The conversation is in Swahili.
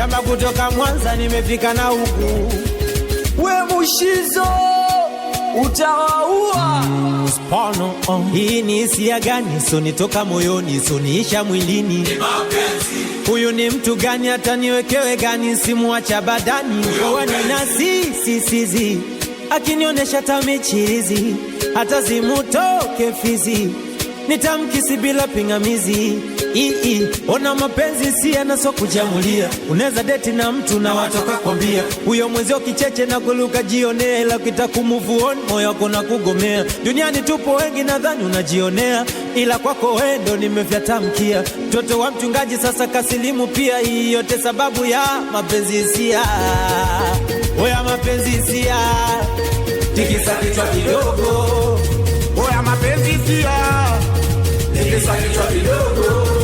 mshamba kutoka Mwanza nimefika na huku. We Mushizo utawaua Spano, hii ni hisia gani? Sonitoka moyoni, soniisha mwilini. Huyu ni mtu gani? Hata niwekewe gani? Simuacha badani. Wani nasi sisizi, akinionesha tamichirizi, hata zimutoke fizi, nitamkisi bila pingamizi. Ona mapenzi si yanaso kujamulia. Uneza deti na mtu na watoka kwambia huyo mwenzio kicheche na kuluka jionea, ila ukitakumove on moyo wako na kugomea. Duniani tupo wengi nadhani unajionea, ila kwako wendo nimefyatamkia. Mtoto wa mchungaji sasa kasilimu pia, hii yote sababu ya mapenzi sia. Oya mapenzi sia, tikisa kichwa kidogo. Oya mapenzi sia, tikisa kichwa kidogo.